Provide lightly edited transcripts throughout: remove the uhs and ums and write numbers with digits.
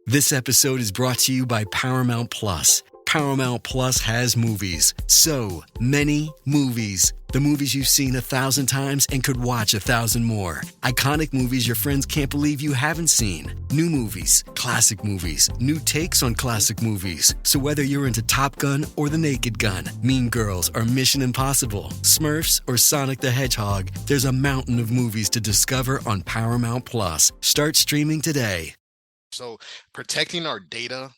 This episode is brought to you by Paramount Plus. Paramount Plus has movies. So many movies. The movies you've seen 1,000 times and could watch 1,000 more. Iconic movies your friends can't believe you haven't seen. New movies, classic movies, new takes on classic movies. So whether you're into Top Gun or The Naked Gun, Mean Girls or Mission Impossible, Smurfs or Sonic the Hedgehog, there's a mountain of movies to discover on Paramount Plus. Start streaming today. So protecting our data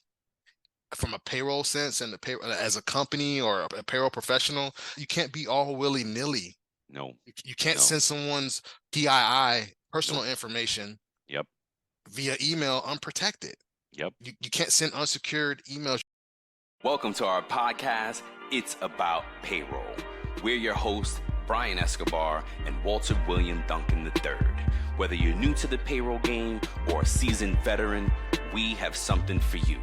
from a payroll sense and as a company or a payroll professional, you can't be all willy-nilly. No. You can't send someone's PII, personal information, via email unprotected. You can't send unsecured emails. Welcome to our podcast, It's About Payroll. We're your hosts, Brian Escobar and Walter William Duncan III. Whether you're new to the payroll game or a seasoned veteran, we have something for you.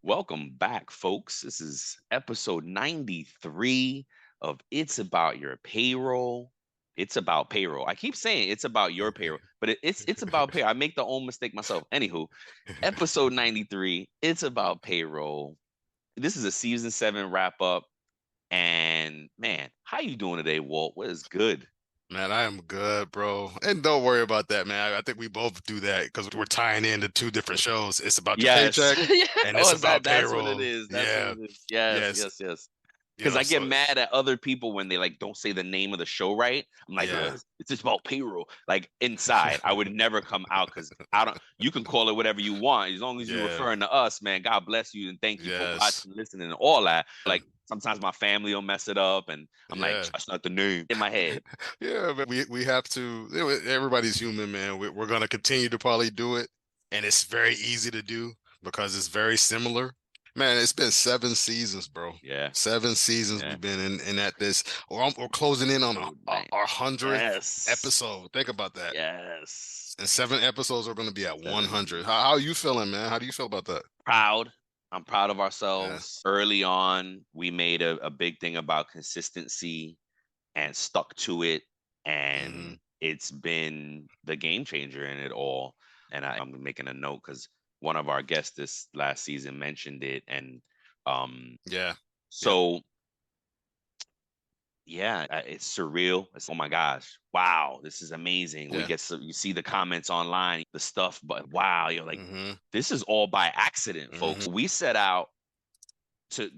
Welcome back, folks. This is episode 93 of It's About Your Payroll. It's about payroll. I keep saying it's about your payroll, but it's about payroll. I make the own mistake myself. Anywho, episode 93, It's About Payroll. This is a season 7 wrap up. And man, how you doing today, Walt? What is good? Man, I am good, bro. And don't worry about that, man. I think we both do that because we're tying into two different shows. It's about your paycheck and it's about payroll. That's what it is. That's what it is. Yes. Because I get mad at other people when they don't say the name of the show right. I'm like, it's just about payroll. Like inside, I would never come out because you can call it whatever you want. As long as you're referring to us, man, God bless you and thank you for watching, listening, and all that. Like sometimes my family will mess it up and I'm like, that's not the name in my head. But we have to, everybody's human, man. We're going to continue to probably do it. And it's very easy to do because it's very similar. Man, it's been 7 seasons, bro. 7 seasons we've been in at this. We're closing in on our 100th episode. Think about that. Yes. And 7 episodes are going to be at 100. How are you feeling, man? How do you feel about that? Proud. I'm proud of ourselves. Early on, we made a big thing about consistency and stuck to it. And it's been the game changer in it all. And I'm making a note because one of our guests this last season mentioned it. And it's surreal. It's, oh my gosh, wow, this is amazing. You see the comments online, the stuff, but wow, you're like, this is all by accident, folks. We set out to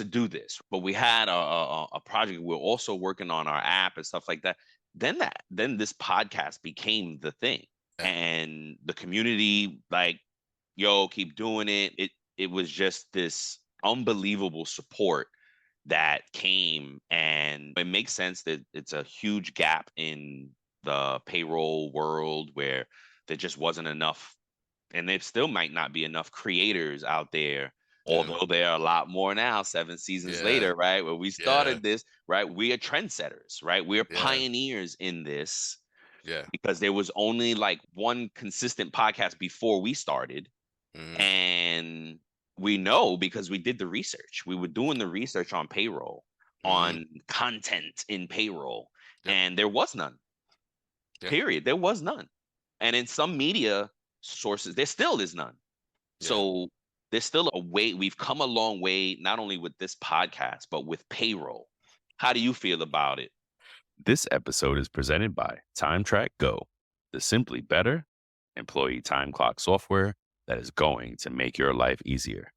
do this, but we had a project. We're also working on our app and stuff like that. Then this podcast became the thing, and the community keep doing it. It was just this unbelievable support that came, and it makes sense that it's a huge gap in the payroll world where there just wasn't enough, and there still might not be enough creators out there, although there are a lot more now, 7 seasons later, right? Where we started this, right? We are trendsetters, right? We are pioneers in this because there was only one consistent podcast before we started. And we know because we did the research. We were doing the research on payroll, on content in payroll, and there was none. Period. There was none. And in some media sources, there still is none. So there's still a way. We've come a long way, not only with this podcast, but with payroll. How do you feel about it? This episode is presented by TimeTrakGo, the simply better employee time clock software that is going to make your life easier.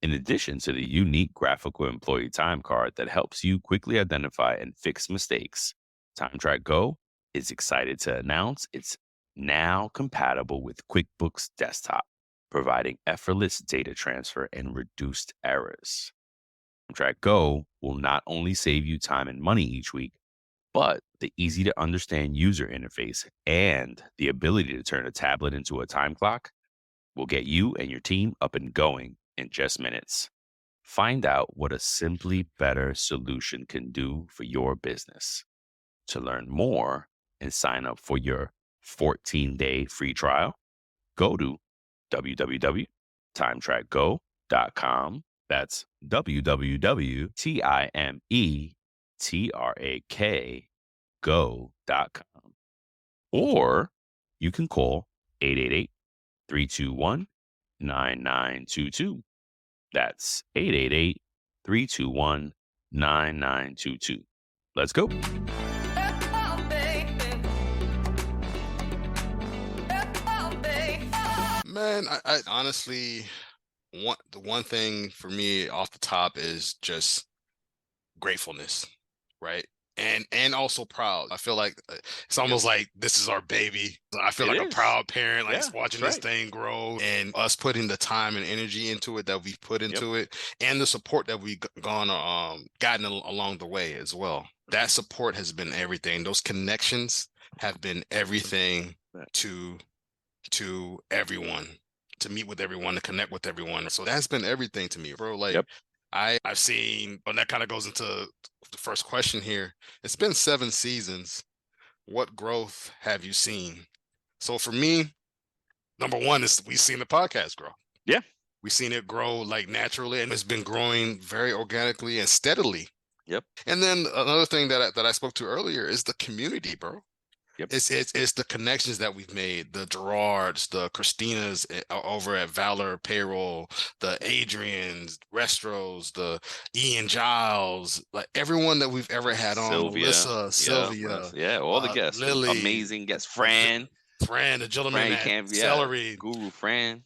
In addition to the unique graphical employee time card that helps you quickly identify and fix mistakes, TimeTrakGo is excited to announce it's now compatible with QuickBooks Desktop, providing effortless data transfer and reduced errors. TimeTrakGo will not only save you time and money each week, but the easy-to-understand user interface and the ability to turn a tablet into a time clock will get you and your team up and going in just minutes. Find out what a simply better solution can do for your business. To learn more and sign up for your 14-day free trial, go to www.timetrakgo.com. That's www.timetrakgo.com. Or you can call 888-321-9922. That's 888-321-9922. Let's go. Man, I honestly the one thing for me off the top is just gratefulness, right? And also proud. I feel like it's almost like this is our baby. I feel like a proud parent, like watching this thing grow and us putting the time and energy into it that we've put into it, and the support that we've gotten along the way as well. That support has been everything. Those connections have been everything to everyone, to meet with everyone, to connect with everyone. So that's been everything to me, bro. Like I've seen, and that kind of goes into the first question here. It's been 7 seasons. What growth have you seen? So for me, number one is we've seen the podcast grow. Yeah. We've seen it grow like naturally, and it's been growing very organically and steadily. Yep. And then another thing that I spoke to earlier is the community, bro. Yep. It's the connections that we've made, the Gerards, the Christinas over at Valor Payroll, the Adrians, Restros, the Ian Giles, like everyone that we've ever had on, Melissa, Sylvia, all the guests, Lily, amazing guests, Fran, the gentleman at Celery, Guru Fran.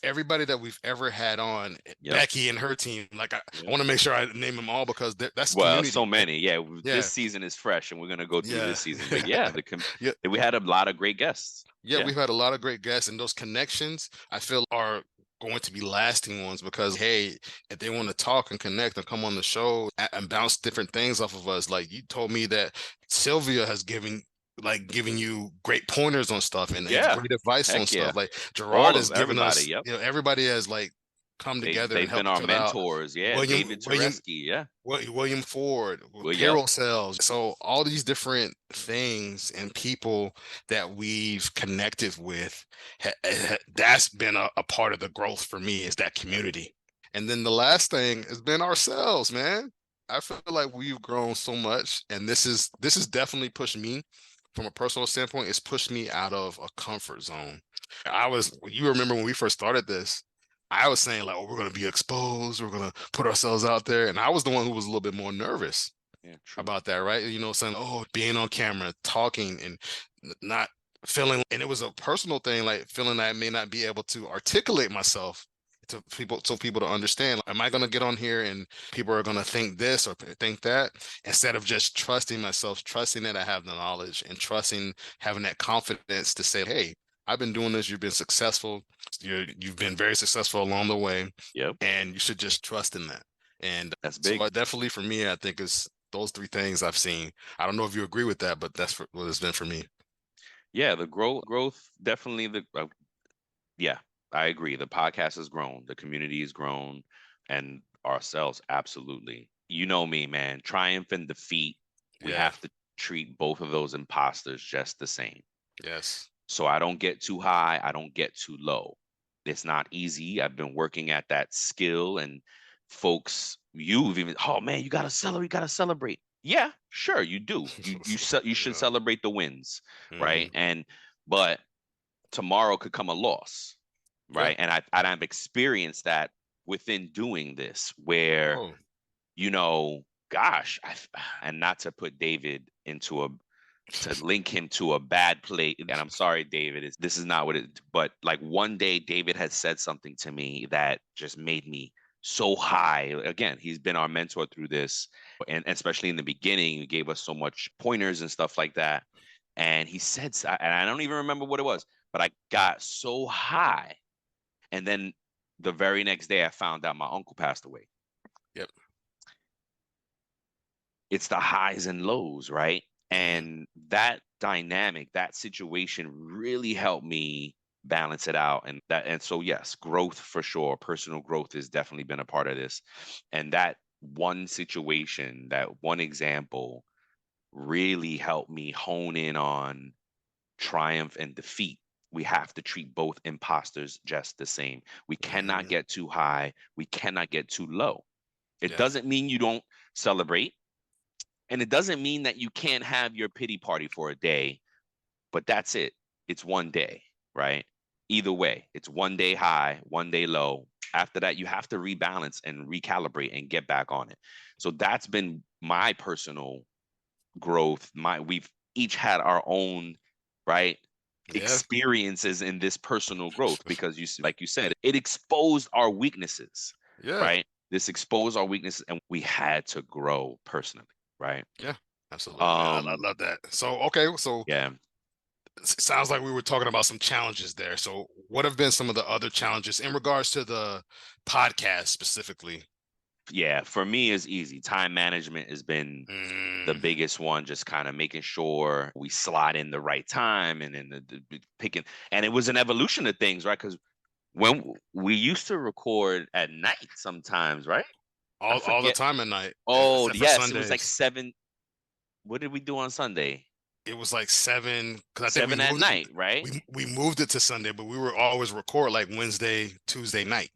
Everybody that we've ever had on, Becky and her team, like I want to make sure I name them all because that's community. So many. This season is fresh and we're going to go through this season, but we had a lot of great guests. We've had a lot of great guests, and those connections I feel are going to be lasting ones because, hey, if they want to talk and connect and come on the show and bounce different things off of us, like you told me that Sylvia has giving you great pointers on stuff and great advice on stuff. Like Gerard has given us, everybody has like come together. They've been our mentors. David Tereski, William Ford, Payroll Sales. So all these different things and people that we've connected with, that's been a part of the growth for me, is that community. And then the last thing has been ourselves, man. I feel like we've grown so much, and this is definitely pushed me. From a personal standpoint, it's pushed me out of a comfort zone. You remember when we first started this, I was saying like, oh, we're going to be exposed. We're going to put ourselves out there. And I was the one who was a little bit more nervous about that, right? Saying, oh, being on camera, talking and not feeling, and it was a personal thing, like feeling that I may not be able to articulate myself to people, so people to understand, am I going to get on here and people are going to think this or think that, instead of just trusting myself, trusting that I have the knowledge and having that confidence to say, hey, I've been doing this. You've been successful. You've been very successful along the way. And you should just trust in that. And that's big. So definitely for me, I think it's those 3 things I've seen. I don't know if you agree with that, but that's what it's been for me. Yeah, the growth definitely. I agree. The podcast has grown, the community has grown, and ourselves, absolutely. You know me, man. Triumph and defeat, we have to treat both of those imposters just the same. Yes. So I don't get too high, I don't get too low. It's not easy. I've been working at that skill, and folks, you've even, oh man, you gotta celebrate. Yeah, sure, you do. You should celebrate the wins, right? But tomorrow could come a loss. Right. And I've experienced that within doing this, where, and not to put David to link him to a bad place. And I'm sorry, David, this is not what it, but like one day David had said something to me that just made me so high. Again, he's been our mentor through this. And especially in the beginning, he gave us so much pointers and stuff like that. And he said, and I don't even remember what it was, but I got so high. And then the very next day, I found out my uncle passed away. Yep. It's the highs and lows, right? And that dynamic, that situation really helped me balance it out. And so, yes, growth for sure. Personal growth has definitely been a part of this. And that one situation, that one example really helped me hone in on triumph and defeat. We have to treat both imposters just the same. We cannot get too high. We cannot get too low. It doesn't mean you don't celebrate. And it doesn't mean that you can't have your pity party for a day, but that's it. It's one day, right? either way. It's one day high, one day low. After that, you have to rebalance and recalibrate and get back on it. So that's been my personal growth. We've each had our own, right, experiences in this personal growth, because like you said, it exposed our weaknesses. Right. This exposed our weaknesses, and we had to grow personally. Right. Yeah, absolutely. I love that. So, okay. So yeah, it sounds like we were talking about some challenges there. So what have been some of the other challenges in regards to the podcast specifically? Yeah, for me, it's easy. Time management has been the biggest one, just kind of making sure we slot in the right time, and then the picking. And it was an evolution of things, right? Because when we used to record at night sometimes, right? All the time at night. Oh, yes. It was like 7. What did we do on Sunday? It was like 7. Because I think 7 at night, right? We moved it to Sunday, but we were always record like Wednesday, Tuesday night.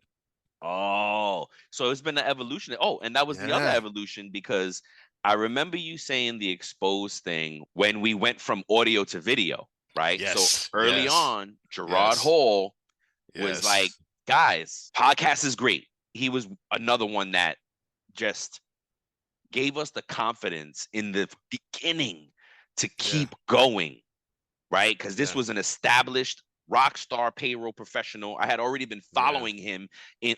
Oh, so it's been an evolution. Oh, and that was the other evolution, because I remember you saying the exposed thing when we went from audio to video, right? Yes. So early on, Gerard Hall was like, guys, podcast is great. He was another one that just gave us the confidence in the beginning to keep going, right? Because this was an established rock star payroll professional. I had already been following him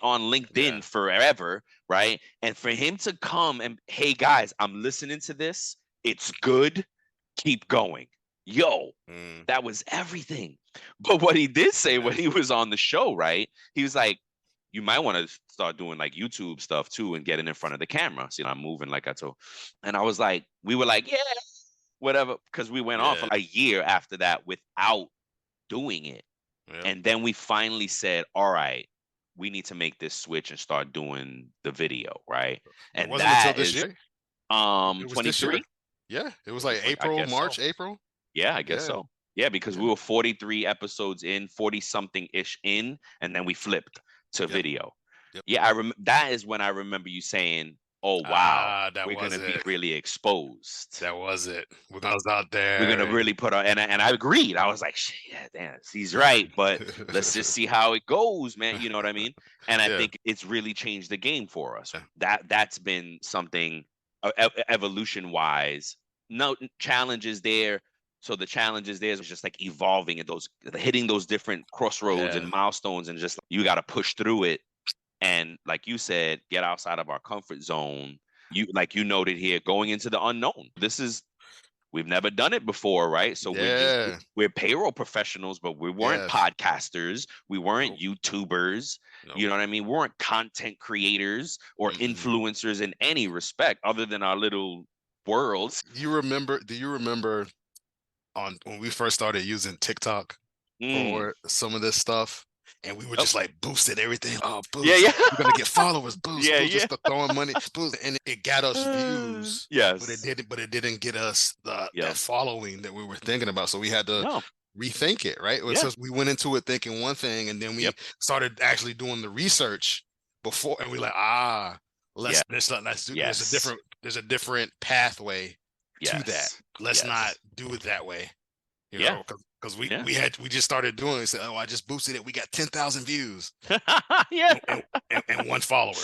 on LinkedIn forever, right? And for him to come and, hey guys, I'm listening to this. It's good. Keep going. Yo, that was everything. But what he did say when he was on the show, right? He was like, you might want to start doing like YouTube stuff too and getting in front of the camera. See, I'm moving like I told. And I was like, we were like, yeah, whatever. Because we went off a year after that without doing it. And then we finally said, all right, we need to make this switch and start doing the video, right? And wasn't until this year. 23. Yeah, it was like April. Yeah, I guess so. Yeah, because we were 43 episodes in, 40 something ish in, and then we flipped to video. Yeah, that is when I remember you saying, oh wow, we're gonna be really exposed. That was it. When I was out there, we're gonna really put on, and I agreed. I was like, yeah, damn, he's right, but let's just see how it goes, man. You know what I mean? And I think it's really changed the game for us. That's been something evolution wise. No challenges there. So the challenges there is just like evolving and hitting those different crossroads and milestones, and just you got to push through it. And like you said, get outside of our comfort zone. You noted here, going into the unknown. We've never done it before, right? So we're payroll professionals, but we weren't podcasters. We weren't YouTubers. You know what I mean? We weren't content creators or influencers in any respect other than our little worlds. Do you remember when we first started using TikTok for some of this stuff? And we were just like boosted everything. Oh, boost. Yeah. We're gonna get followers. Boost. Just throwing money. Boost. And it got us views. Yes. But it didn't get us the following that we were thinking about. So we had to rethink it, right? So we went into it thinking one thing, and then we started actually doing the research before, and we're like, let's do. There's a different pathway to that. Let's not do it that way. You know, because we just started doing it. We said, I just boosted it. We got 10,000 views. and one follower.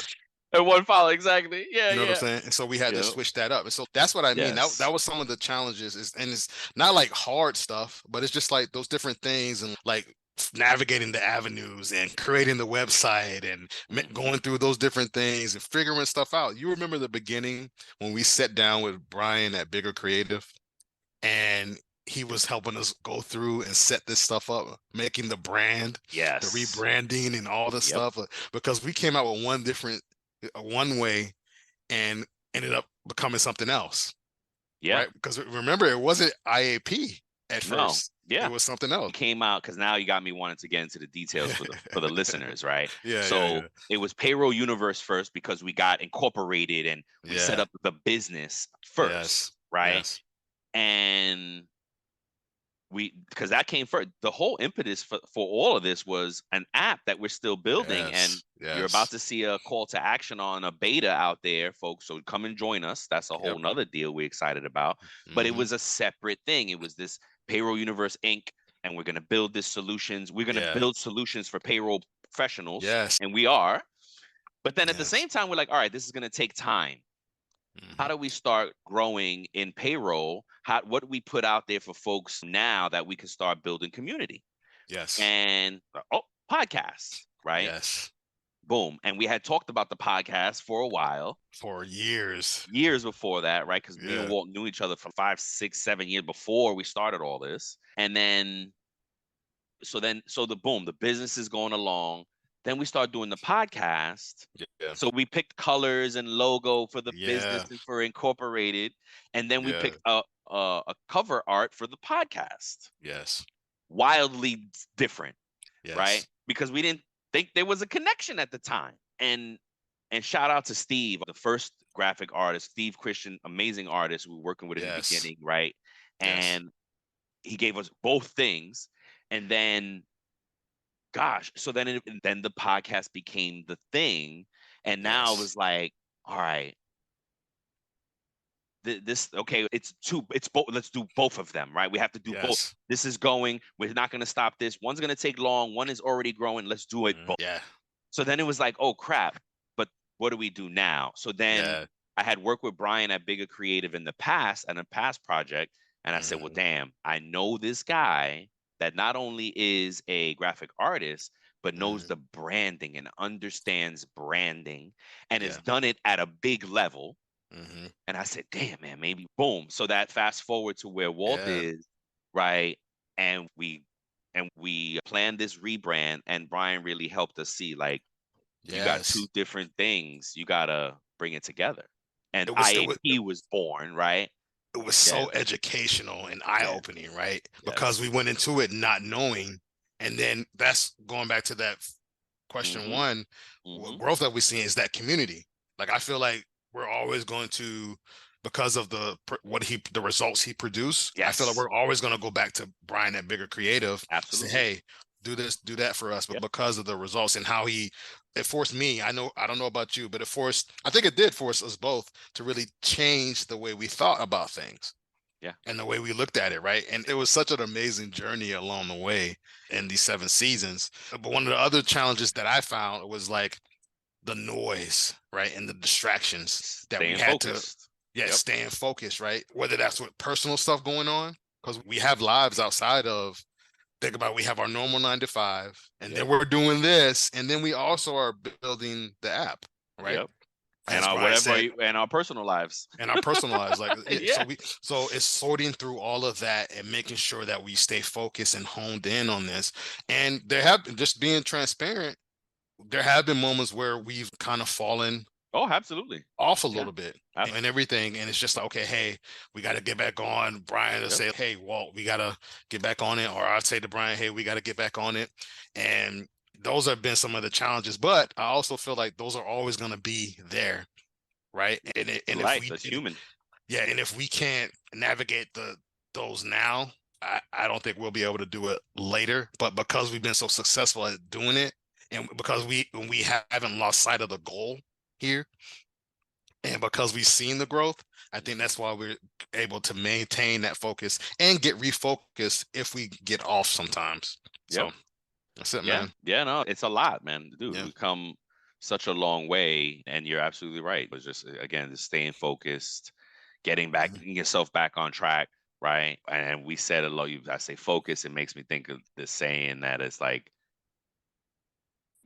And one follower, exactly. Yeah, you know what I'm saying? And so we had to switch that up. And so that's what I mean. That was some of the challenges. And it's not like hard stuff, but it's just like those different things, and like navigating the avenues and creating the website and going through those different things and figuring stuff out. You remember the beginning when we sat down with Brian at Bigger Creative, and he was helping us go through and set this stuff up, making the brand, the rebranding and all this stuff, because we came out with one way and ended up becoming something else. Yeah. Right? Because remember, it wasn't IAP at first. Yeah. It was something else. It came out because now you got me wanting to get into the details for the listeners, right? It was Payroll Universe first, because we got incorporated and we set up the business first, right? Yes. And because that came first. The whole impetus for all of this was an app that we're still building, and you're about to see a call to action on a beta out there, folks. So come and join us. That's a whole nother deal we're excited about. But it was a separate thing. It was this Payroll Universe Inc. and we're going to build this solutions. We're going to build solutions for payroll professionals. Yes. And we are. But then at the same time, we're like, all right, this is going to take time. How do we start growing in payroll? What do we put out there for folks now that we can start building community? Yes. And podcasts, right? Yes. Boom. And we had talked about the podcast for a while. For years. Years before that, right? Because me and Walt knew each other for 5, 6, 7 years before we started all this. And then, so the business is going along. Then we start doing the podcast. Yeah. So we picked colors and logo for the business and for incorporated. And then we picked a cover art for the podcast. Yes. Wildly different, yes. right? Because we didn't think there was a connection at the time. And shout out to Steve, the first graphic artist, Steve Christian, amazing artist we were working with in the beginning, right? And he gave us both things. And then, gosh, so then the podcast became the thing. And now it was like, all right, it's both. Let's do both of them, right? We have to do both. This is going. We're not going to stop this. One's going to take long. One is already growing. Let's do it both. Yeah. So then it was like, oh crap! But what do we do now? So then I had worked with Brian at Bigger Creative in the past, and a past project, and I said, well, damn, I know this guy that not only is a graphic artist, but knows the branding and understands branding, and has done it at a big level. And I said, damn, man, maybe boom. So that fast forward to where Walt is, right? And we planned this rebrand, and Brian really helped us see, like, you got two different things. You got to bring it together. And IAP was born, right? It was so educational and eye-opening, right? Because we went into it not knowing. And then that's going back to that question one, growth that we're seeing is that community. Like, I feel like we're always going to, because of the results he produced. I feel like we're always going to go back to Brian at Bigger Creative. Absolutely. Say, hey, do this, do that for us. But because of the results and how it forced me, I don't know about you, but I think it did force us both to really change the way we thought about things. Yeah. And the way we looked at it, right? And it was such an amazing journey along the way in these 7 seasons. But one of the other challenges that I found was like the noise, right? And the distractions that we had to staying focused, right? Whether that's with personal stuff going on, because we have lives outside of, think about, we have our normal 9 to 5, and then we're doing this, and then we also are building the app, right? And our personal lives. And our personal lives. Like, so it's sorting through all of that and making sure that we stay focused and honed in on this. And there have been, just being transparent, there have been moments where we've kind of fallen off a little bit and everything. And it's just like, okay, hey, we got to get back on. Brian will say, hey, Walt, we got to get back on it. Or I'd say to Brian, hey, we got to get back on it. And those have been some of the challenges, but I also feel like those are always going to be there. Right. And that's human. Yeah. And if we can't navigate those now, I don't think we'll be able to do it later. But because we've been so successful at doing it, and because we haven't lost sight of the goal here, and because we've seen the growth, I think that's why we're able to maintain that focus and get refocused if we get off sometimes. So that's it, man. Yeah, no, it's a lot, man. Dude, we've come such a long way, and you're absolutely right. It was just, again, just staying focused, getting yourself back on track, right? And we said a lot. I say focus, it makes me think of this saying that it's like,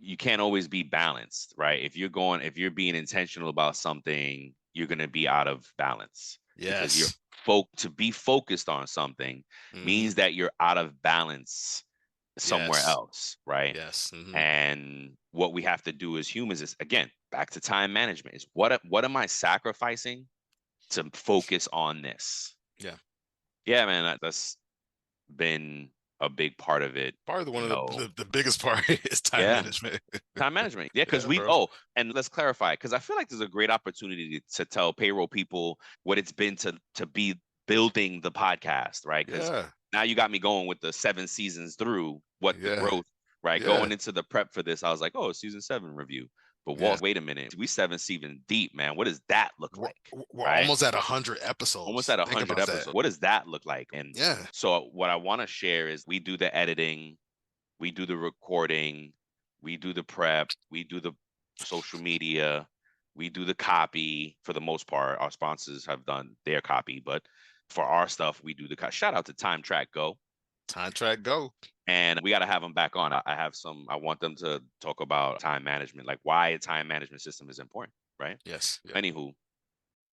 you can't always be balanced, right? If you're being intentional about something, you're going to be out of balance. Yes. Because to be focused on something means that you're out of balance somewhere else, right? Yes. And what we have to do as humans is, again, back to time management, is what am I sacrificing to focus on this? Yeah, man, that's been a big part of it. Part of one of the biggest part is time management. Time management. Yeah, because and let's clarify, because I feel like there's a great opportunity to tell payroll people what it's been to be building the podcast, right? Because now you got me going with the 7 seasons through the growth, right? Going into the prep for this, I was like, season 7 review. But Walt, wait a minute. We 7 seasons deep, man. What does that look like? We're almost at 100 episodes. Almost at 100 episodes. What does that look like? And so what I want to share is we do the editing, we do the recording, we do the prep, we do the social media, we do the copy for the most part. Our sponsors have done their copy, but for our stuff, we do the shout out to TimeTrakGo. TimeTrakGo. And we got to have them back on. I want them to talk about time management, like why a time management system is important, right? Yes. Yeah. Anywho.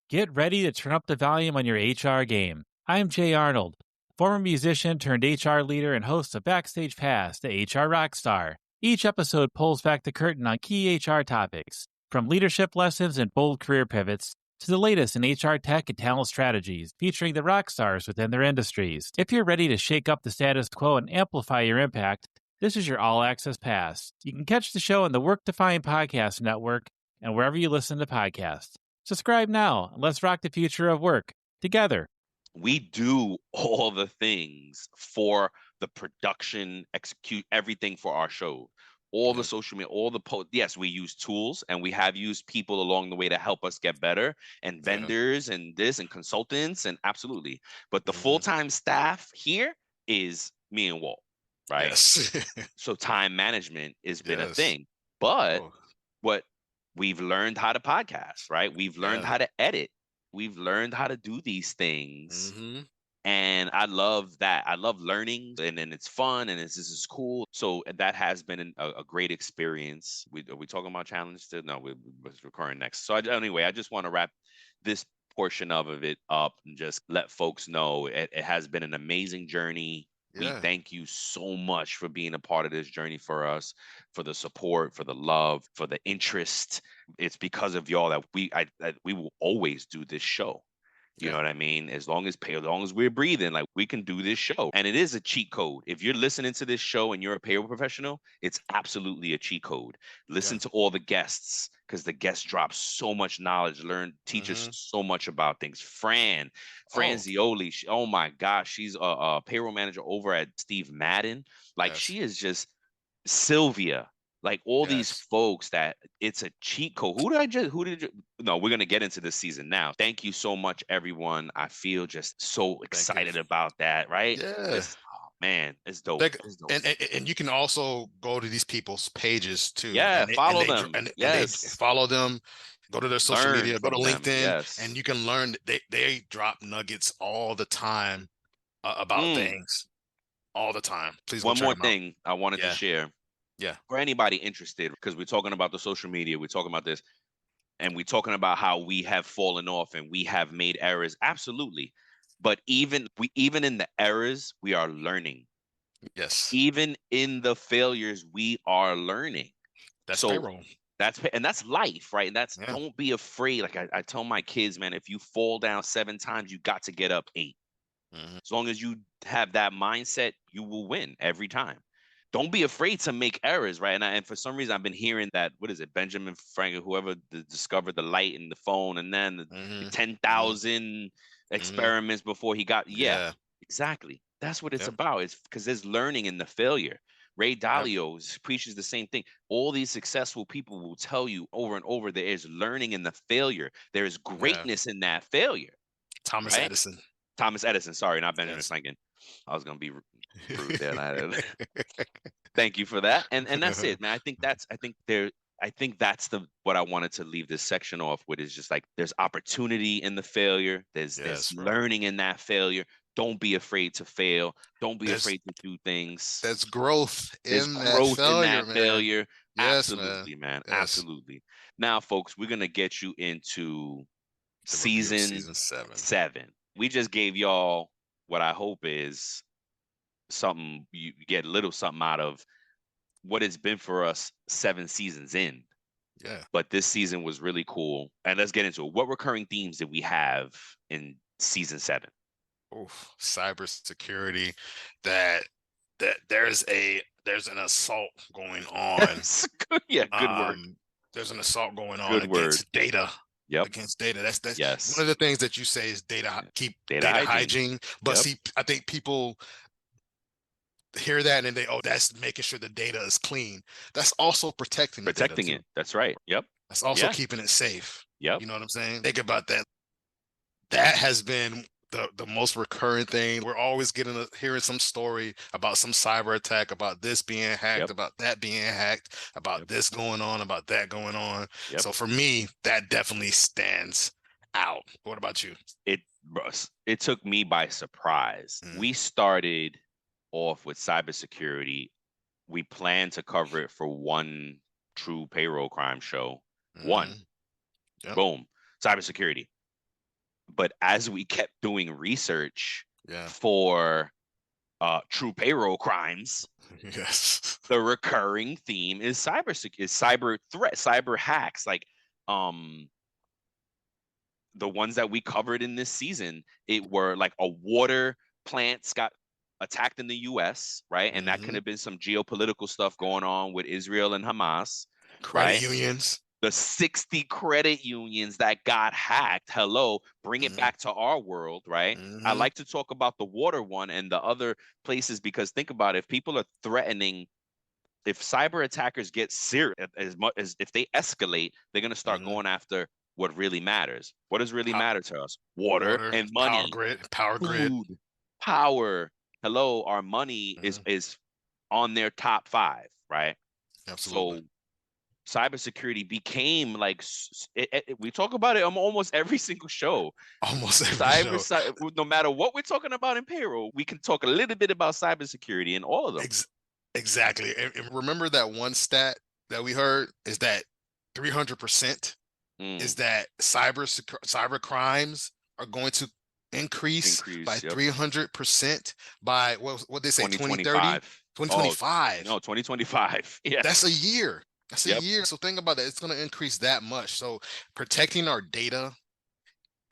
Get ready to turn up the volume on your HR game. I'm Jay Arnold, former musician turned HR leader and host of Backstage Pass, the HR Rockstar. Each episode pulls back the curtain on key HR topics, from leadership lessons and bold career pivots to the latest in HR tech and talent strategies, featuring the rock stars within their industries. If you're ready to shake up the status quo and amplify your impact, this is your all-access pass. You can catch the show on the Work-Defined Podcast Network and wherever you listen to podcasts. Subscribe now and let's rock the future of work together. We do all the things for the production, execute everything for our show. All the social media, all the posts. Yes, we use tools and we have used people along the way to help us get better, and vendors and this and consultants, and absolutely. But the full-time staff here is me and Walt, right? Yes. So time management has been a thing. But what we've learned how to podcast, right? We've learned how to edit. We've learned how to do these things. And I love that. I love learning, and then it's fun, and this is cool. So that has been a great experience. Are we talking about challenge still? No, we're recording next. So anyway, I just want to wrap this portion of it up and just let folks know it has been an amazing journey. We thank you so much for being a part of this journey for us, for the support, for the love, for the interest. It's because of y'all that we will always do this show. You know what I mean? As long as we're breathing, like, we can do this show. And it is a cheat code. If you're listening to this show and you're a payroll professional, it's absolutely a cheat code. Listen to all the guests, because the guests drop so much knowledge, teach us so much about things. Fran Zioli, oh my gosh, she's a payroll manager over at Steve Madden. Like, she is just Sylvia. Like, all these folks that it's a cheat code. No, we're going to get into this season now. Thank you so much, everyone. I feel just so excited about that, right? Yeah. Man, it's dope. It's dope. And you can also go to these people's pages too. Yeah, follow them. They follow them. Go to their social media. Go to LinkedIn, and you can learn. They drop nuggets all the time about things. All the time. Please. One more thing I wanted to share. Yeah. For anybody interested, because we're talking about the social media, we're talking about this, and we're talking about how we have fallen off and we have made errors. Absolutely. But even in the errors, we are learning. Yes. Even in the failures, we are learning. That's payroll. That's life, right? Don't be afraid. Like I tell my kids, man, if you fall down 7 times, you got to get up 8. As long as you have that mindset, you will win every time. Don't be afraid to make errors, right? And for some reason, I've been hearing that, what is it, Benjamin Franklin, whoever discovered the light in the phone, and then the 10,000 experiments before he got, exactly. That's what it's about. It's because there's learning in the failure. Ray Dalio preaches the same thing. All these successful people will tell you over and over, there is learning in the failure. There is greatness in that failure. Thomas Edison, sorry, not Benjamin Franklin. I was going to be rude there. Thank you for that. And that's it, man. I think that's what I wanted to leave this section off with, is just like, there's opportunity in the failure. There's learning in that failure. Don't be afraid to fail. Don't be afraid to do things. There's growth in that failure. Yes, absolutely, man. Yes. Absolutely. Now, folks, we're going to get you into season 7. We just gave y'all what I hope is something you get a little something out of what it's been for us 7 seasons in. Yeah. But this season was really cool. And let's get into it. What recurring themes did we have in season 7? Cybersecurity. That there's an assault going on. Good word. There's an assault going on against data. Yep. Against data. That's one of the things that you say is data hygiene. But see, I think people hear that and they, oh, that's making sure the data is clean. That's also protecting the data too. It. That's right. Yep. That's also keeping it safe. Yep. You know what I'm saying? Think about that. That has been the most recurrent thing. We're always hearing some story about some cyber attack, about this being hacked, about that being hacked, about this going on, about that going on. So for me, that definitely stands out. What about you? It took me by surprise. We started off with cybersecurity. We planned to cover it for one true payroll crime show. One. Boom. Cybersecurity. But as we kept doing research for true payroll crimes, the recurring theme is cyber threat, cyber hacks. Like the ones that we covered in this season, it were like a water plants got attacked in the US, right? And that could have been some geopolitical stuff going on with Israel and Hamas. Credit unions. The 60 credit unions that got hacked. Hello, bring it back to our world, right? I like to talk about the water one and the other places because think about it, if people are threatening, if cyber attackers get serious, as much as if they escalate, they're going to start going after what really matters. What does really matter to us? Water and money. Power grid. Food, power. Hello, our money is on their top 5, right? Absolutely. So cybersecurity became like we talk about it on almost every single show. Almost every show. No matter what we're talking about in payroll, we can talk a little bit about cybersecurity in all of them. Exactly. And remember that one stat that we heard is that 300% is that cyber crimes are going to increase by 300% by what they say 2030, 2025. No, 2025. Yeah, that's a year. That's a year. So think about that. It's going to increase that much. So protecting our data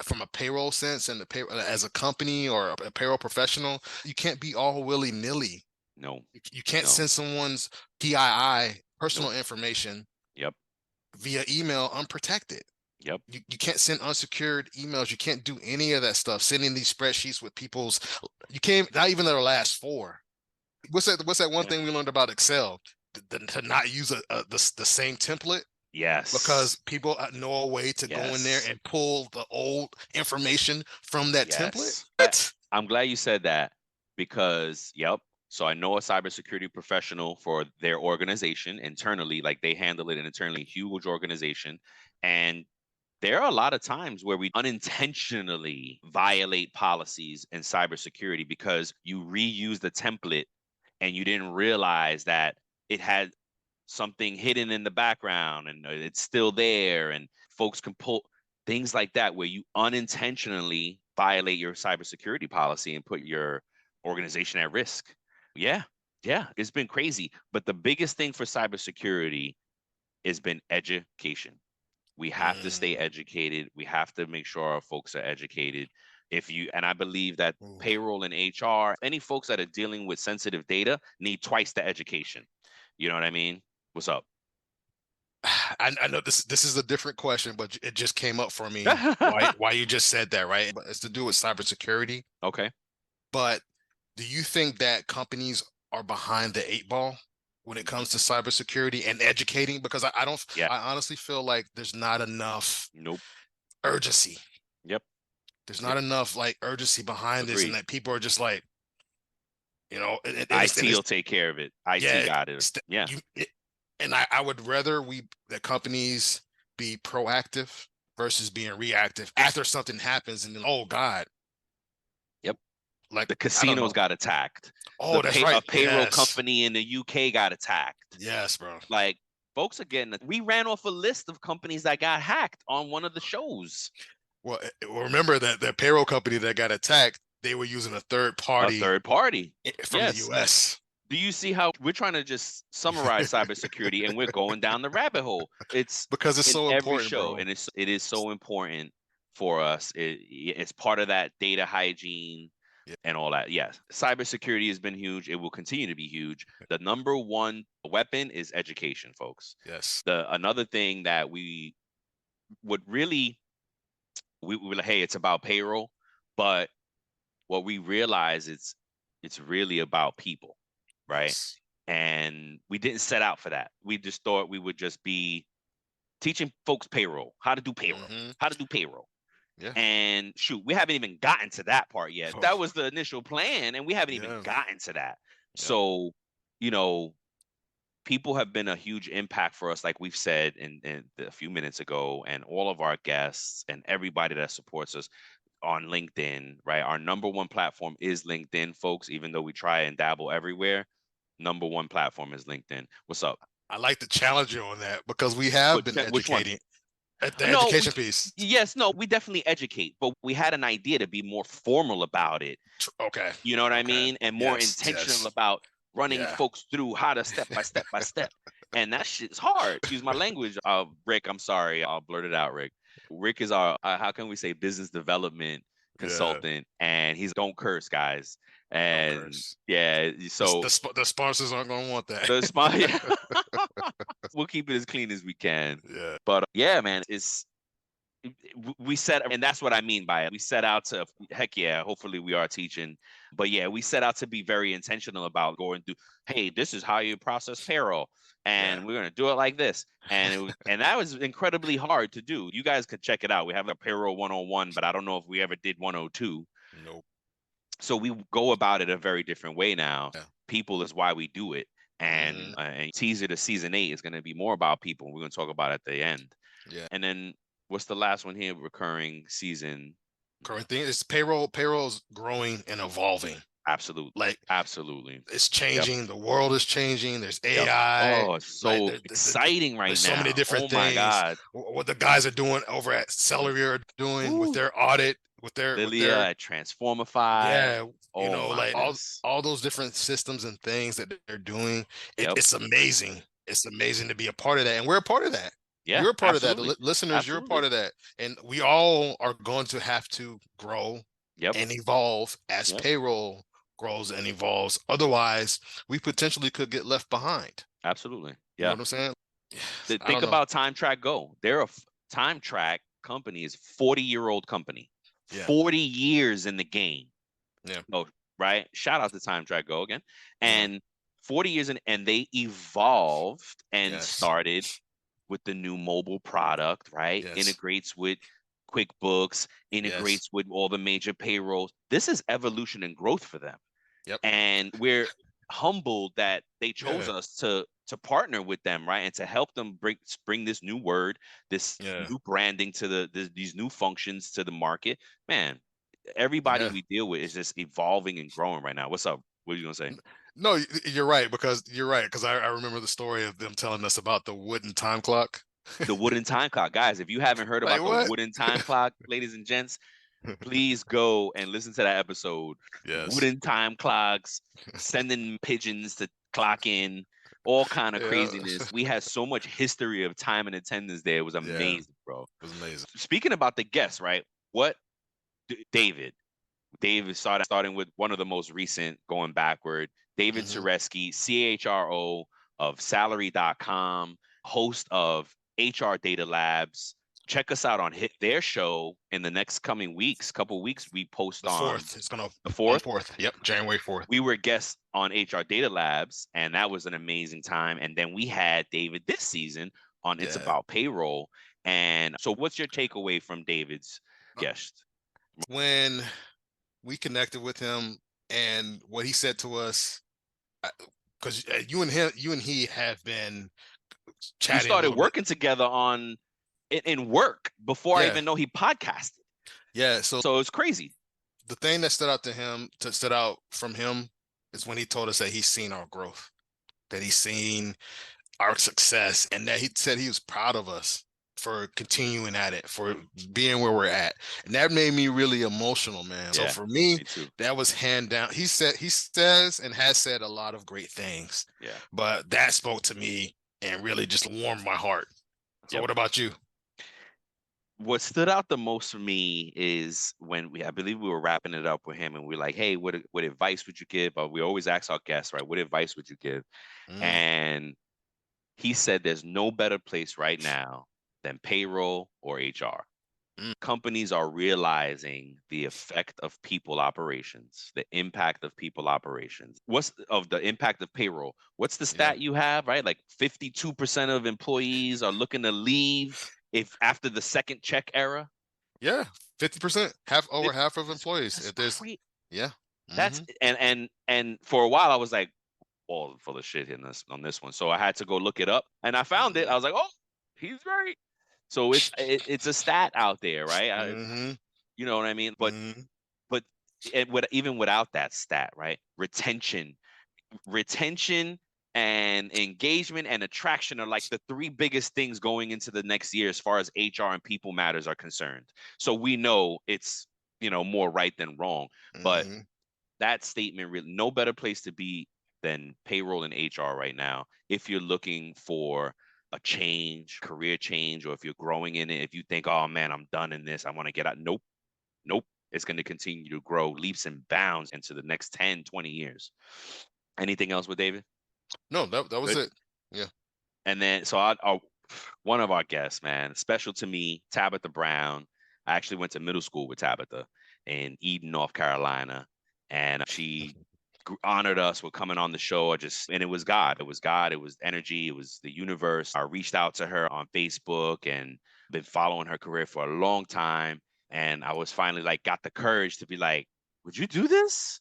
from a payroll sense and as a company or a payroll professional, you can't be all willy-nilly. No, you can't send someone's PII, personal information, via email unprotected. You can't send unsecured emails. You can't do any of that stuff. Sending these spreadsheets with you can't, not even their last 4. What's that one thing we learned about Excel? To not use the same template. Yes. Because people know a way to go in there and pull the old information from that template. I'm glad you said that because, so I know a cybersecurity professional for their organization internally, like they handle it internally, huge organization. And there are a lot of times where we unintentionally violate policies in cybersecurity because you reuse the template and you didn't realize that it had something hidden in the background and it's still there. And folks can pull things like that where you unintentionally violate your cybersecurity policy and put your organization at risk. Yeah, it's been crazy. But the biggest thing for cybersecurity has been education. We have to stay educated. We have to make sure our folks are educated. And I believe that payroll and HR, any folks that are dealing with sensitive data need twice the education. You know what I mean? What's up? I know this is a different question, but it just came up for me why you just said that, right? But it's to do with cybersecurity. Okay. But do you think that companies are behind the 8 ball when it comes to cybersecurity and educating? Because I honestly feel like there's not enough urgency. There's not enough like urgency behind this, and that people are just like, IT will take care of it. IT got it. And I would rather the companies be proactive versus being reactive after something happens and then, oh God. Like the casinos got attacked. Oh, that's right. A payroll company in the UK got attacked. Yes, bro. Like folks are we ran off a list of companies that got hacked on one of the shows. Well, remember that the payroll company that got attacked, they were using a third party from the US. Do you see how we're trying to just summarize cybersecurity and we're going down the rabbit hole? It's because it's so important, every show, bro. And it is so important for us. It's part of that data hygiene and all that. Yes, cybersecurity has been huge. It will continue to be huge. The number one weapon is education, folks. Yes. Another thing that we would really, we were like, hey, it's about payroll, but what we realize it's really about people. right? And we didn't set out for that. We just thought we would just be teaching folks payroll, how to do payroll. Yeah. And shoot, we haven't even gotten to that part yet. That was the initial plan, and we haven't even gotten to that. So, people have been a huge impact for us, like we've said in a few minutes ago, and all of our guests and everybody that supports us on LinkedIn, right? Our number one platform is LinkedIn, folks, even though we try and dabble everywhere. Number one platform is LinkedIn. What's up? I like to challenge you on that because we have been educating at the education piece. Yes, no, we definitely educate, but we had an idea to be more formal about it. Okay. You know what I mean? And more intentional about running folks through how to step by step. And that shit's hard. Excuse my language. Rick, I'm sorry. I'll blurt it out, Rick. Rick is our, how can we say, business development consultant, and he's don't curse, guys. And so the sponsors aren't going to want that. We'll keep it as clean as we can. Yeah. But yeah, man, we set, and that's what I mean by it. We set out to, hopefully we are teaching, but we set out to be very intentional about going through, hey, this is how you process payroll, and we're going to do it like this. And and that was incredibly hard to do. You guys could check it out. We have a payroll 101, but I don't know if we ever did 102. Nope. So we go about it a very different way now. Yeah. People is why we do it. And, and teaser to season 8 is going to be more about people. We're going to talk about it at the end. Yeah. And then what's the last one here? Recurring season. Current thing is payroll. Payroll's growing and evolving. Absolutely. Absolutely. It's changing. Yep. The world is changing. There's AI. Yep. Oh, it's so exciting right now. There's so many different things. Oh my God. What the guys are doing over at Celery are doing with their audit, with their Lilia, Transformify. Yeah. Like all those different systems and things that they're doing. It's amazing. It's amazing to be a part of that. And we're a part of that. Yeah, you're a part of that. Listeners, you're a part of that. And we all are going to have to grow and evolve as payroll grows and evolves. Otherwise, we potentially could get left behind. Absolutely. Yeah. You know what I'm saying? Think about TimeTrakGo. They're a TimeTrak company is 40-year-old company. Yeah. 40 years in the game. Yeah. Oh, right. Shout out to TimeTrakGo again. And 40 years in, and they evolved and started with the new mobile product, right? Yes. Integrates with QuickBooks, integrates with all the major payrolls. This is evolution and growth for them. Yep. And we're humbled that they chose us to partner with them, right? And to help them bring this new word, this new branding to these new functions to the market. Man, everybody we deal with is just evolving and growing right now. What's up? What are you gonna say? No, you're right, because I remember the story of them telling us about the wooden time clock. The wooden time clock. Guys, if you haven't heard about the wooden time clock, ladies and gents, please go and listen to that episode. Yes. Wooden time clocks, sending pigeons to clock in, all kind of craziness. We had so much history of time and attendance there. It was amazing, bro. It was amazing. Speaking about the guests, right? David starting with one of the most recent, going backward. David Zareski, CHRO of Salary.com, host of HR Data Labs. Check us out on their show in the next couple weeks. We post the 4th. On it's gonna the 4th. 4th. Yep, January 4th. We were guests on HR Data Labs, and that was an amazing time. And then we had David this season on It's About Payroll. And so, what's your takeaway from David's guest? When we connected with him and what he said to us, because you and he have been chatting. We started working together in work before I even know he podcasted. Yeah, so it's crazy. The thing that stood out from him is when he told us that he's seen our growth, that he's seen our success, and that he said he was proud of us for continuing at it, for being where we're at. And that made me really emotional, man. So for me that was hand down. He says and has said a lot of great things. Yeah. But that spoke to me and really just warmed my heart. So what about you? What stood out the most for me is when I believe we were wrapping it up with him, and we're like, hey, what advice would you give? But we always ask our guests, right? What advice would you give? And he said there's no better place right now than payroll or HR. Companies are realizing the effect of people operations, the impact of people operations. What's of the impact of payroll? What's the stat you have, right? Like 52% of employees are looking to leave if after the second check era. Yeah, 50%, over half of employees. That's If there's, great. yeah, That's and for a while I was like, all full of shit in this on this one. So I had to go look it up, and I found it. I was like, oh, he's right. So it's a stat out there, right? You know what I mean? But even without that stat, right? Retention and engagement and attraction are like the three biggest things going into the next year as far as HR and people matters are concerned. So we know it's, more right than wrong. But that statement, really, no better place to be than payroll and HR right now. If you're looking for a change, career change, or if you're growing in it, if you think, oh man, I'm done in this, I want to get out. Nope. It's going to continue to grow leaps and bounds into the next 10, 20 years. Anything else with David? No, that was it. Yeah. And then, so one of our guests, man, special to me, Tabitha Brown. I actually went to middle school with Tabitha in Eden, North Carolina. And she honored us with coming on the show. And it was God. It was God. It was energy. It was the universe. I reached out to her on Facebook and been following her career for a long time. And I was finally got the courage to be like, would you do this?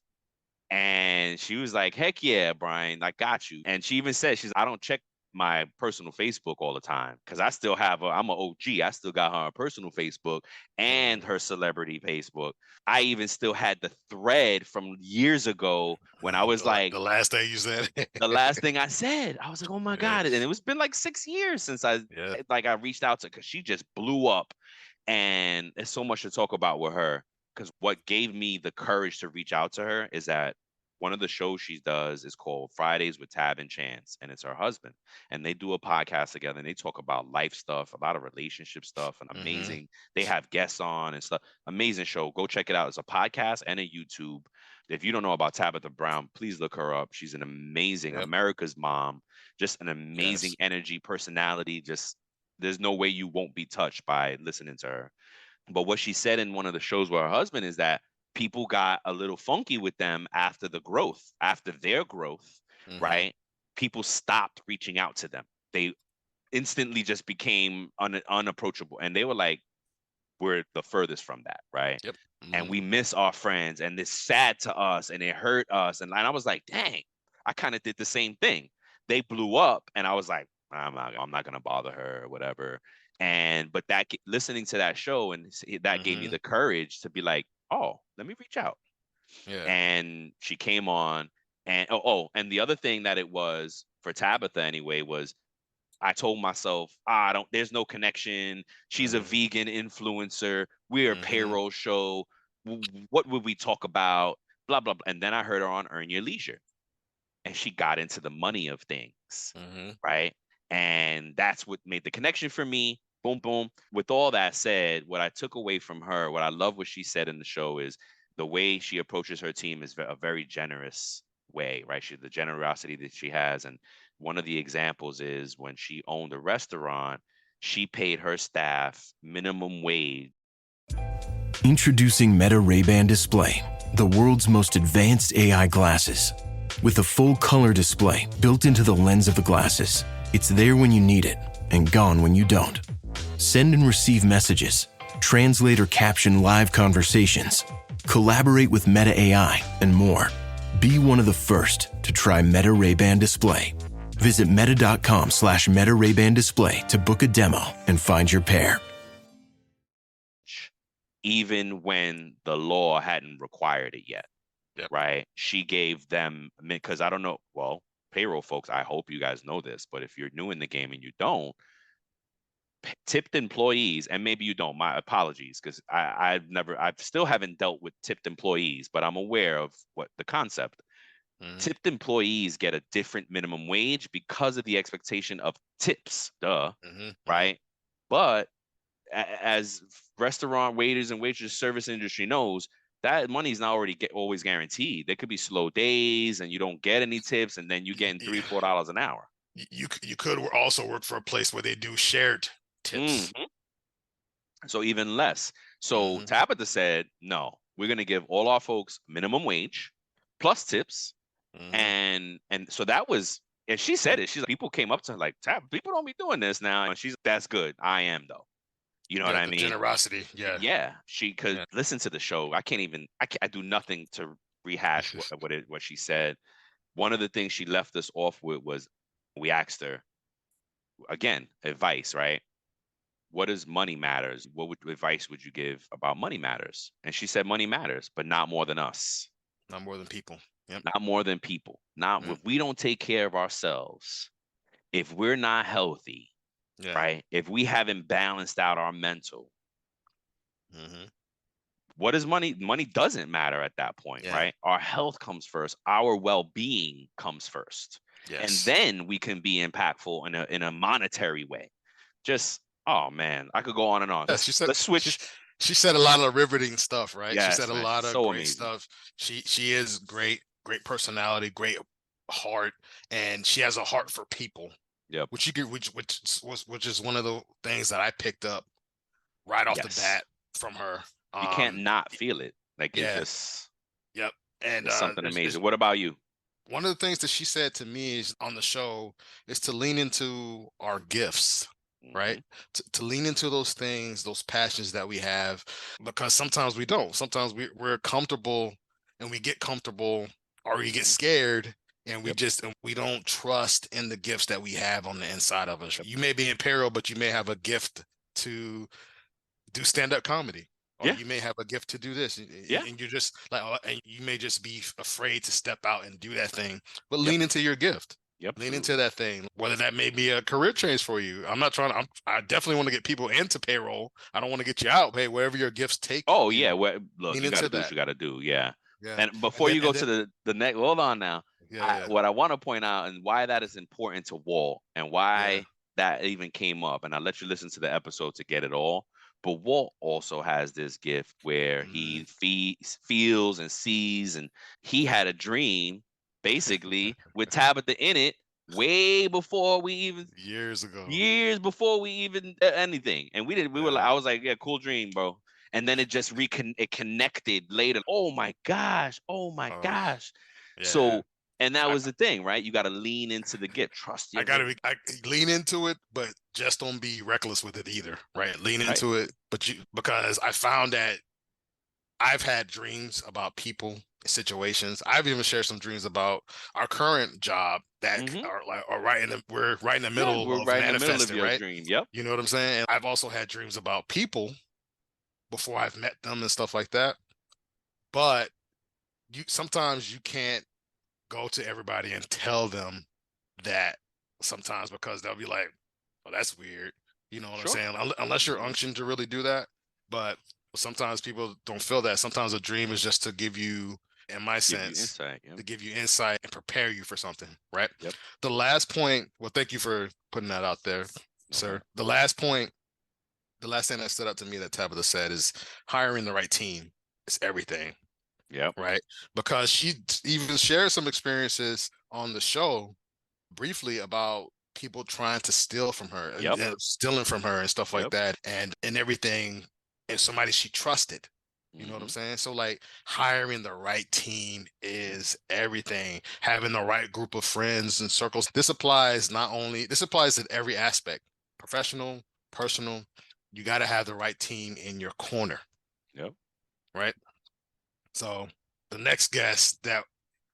And she was like, heck yeah, Brian, I got you. And she even said, I don't check my personal Facebook all the time because I still have I'm an OG. I still got her on personal Facebook and her celebrity Facebook. I even still had the thread from years ago when I was the last thing you said. The last thing I said, I was like, oh my God. And it was been 6 years since I reached out to, because she just blew up. And there's so much to talk about with her, because what gave me the courage to reach out to her is that one of the shows she does is called Fridays with Tab and Chance, and it's her husband. And they do a podcast together, and they talk about life stuff, a lot of relationship stuff, and amazing. They have guests on and stuff. Amazing show. Go check it out. It's a podcast and a YouTube. If you don't know about Tabitha Brown, please look her up. She's an amazing America's mom, just an amazing energy, personality. Just there's no way you won't be touched by listening to her. But what she said in one of the shows with her husband is that people got a little funky with them after their growth, right? People stopped reaching out to them. They instantly just became unapproachable. And they were like, we're the furthest from that, right? Yep. And we miss our friends, and it's sad to us, and it hurt us. And I was like, dang, I kind of did the same thing. They blew up, and I was like, I'm not gonna bother her or whatever. But listening to that show, and that gave me the courage to be like, oh, let me reach out. Yeah. And she came on, and and the other thing that it was for Tabitha anyway was, I told myself, there's no connection. She's a vegan influencer. We're a payroll show. What would we talk about? Blah, blah, blah. And then I heard her on Earn Your Leisure. And she got into the money of things, right? And that's what made the connection for me. Boom, boom. With all that said, what I took away from her, what I love what she said in the show is the way she approaches her team is a very generous way, right? The generosity that she has. And one of the examples is when she owned a restaurant, she paid her staff minimum wage. Introducing Meta Ray-Ban Display, the world's most advanced AI glasses. With a full color display built into the lens of the glasses, it's there when you need it and gone when you don't. Send and receive messages, translate or caption live conversations, collaborate with Meta AI, and more. Be one of the first to try Meta Ray-Ban Display. Visit meta.com/Meta Ray-Ban Display to book a demo and find your pair. Even when the law hadn't required it yet, right? She gave them, because I don't know, well, payroll folks, I hope you guys know this, but if you're new in the game and you don't, tipped employees, and maybe you don't, my apologies, because I still haven't dealt with tipped employees, but I'm aware of what the concept. Tipped employees get a different minimum wage because of the expectation of tips, right? But as restaurant waiters and waitresses, service industry knows, that money's not always guaranteed. There could be slow days and you don't get any tips, and then you getting $3-4 an hour. You could also work for a place where they do shared tips. So even less. So Tabitha said, no, we're going to give all our folks minimum wage plus tips. And so that was, and she said it. She's like, people came up to her like, people don't be doing this now. And she's like, that's good. I am though. You know what I mean? Generosity. Yeah. Yeah. She could listen to the show. I do nothing to rehash what she said. One of the things she left us off with was, we asked her, again, advice, right? What does money matters? What advice would you give about money matters? And she said, money matters, but not more than us. Not more than people. Yep. Not more than people. If we don't take care of ourselves, if we're not healthy, right? If we haven't balanced out our mental, what is money? Money doesn't matter at that point, right? Our health comes first. Our well-being comes first. Yes. And then we can be impactful in a monetary way. Just, oh man, I could go on and on. Let's switch. She said a lot of riveting stuff, right? Yes, she said a lot of great stuff. She is great personality, great heart, and she has a heart for people. Yep. Which is one of the things that I picked up right off the bat from her. You can't not feel it. Like it's just and it's something amazing. What about you? One of the things that she said to me on the show is to lean into our gifts. Right? To lean into those things, those passions that we have, because sometimes we don't. Sometimes we're comfortable and we get comfortable, or we get scared and we don't trust in the gifts that we have on the inside of us. You may be in payroll, but you may have a gift to do stand-up comedy. Or you may have a gift to do this. And you're just like, and you may just be afraid to step out and do that thing, but lean into your gift. Lean into that thing, whether that may be a career change for you. I definitely want to get people into payroll. I don't want to get you out. Hey, wherever your gifts take. Oh, yeah. Well, look, you got to do what you got to do. Yeah. And before you go to the next, hold on now. What I want to point out and why that is important to Walt and why that even came up, and I'll let you listen to the episode to get it all. But Walt also has this gift where he feels and sees, and he had a dream basically with Tabitha in it way before we even years before we even anything. And we were like, I was like, yeah, cool dream, bro. And then it just it connected later. Oh my gosh. So, and that was the thing, right? You got to lean into the gift. Trust you. I lean into it, but just don't be reckless with it either, right? Lean into it, because I found that I've had dreams about people, situations. I've even shared some dreams about our current job that are we're right in the middle of manifesting, right? Dream. Yep. You know what I'm saying? And I've also had dreams about people before I've met them and stuff like that. But sometimes you can't go to everybody and tell them that sometimes, because they'll be like, "Oh, that's weird." You know what I'm saying? Unless you're unctioned to really do that. But sometimes people don't feel that. Sometimes a dream is just to give you, in my sense, to give you insight and prepare you for something, right? Yep. The last point, well, thank you for putting that out there, sir. The last thing that stood out to me that Tabitha said is hiring the right team is everything. Yeah. Right. Because she even shared some experiences on the show briefly about people trying to steal from her, stealing from her and stuff like that, and everything, and somebody she trusted. You know what I'm saying? So like hiring the right team is everything. Having the right group of friends and circles. This applies to every aspect. Professional, personal. You got to have the right team in your corner. Yep. Right. So the next guest that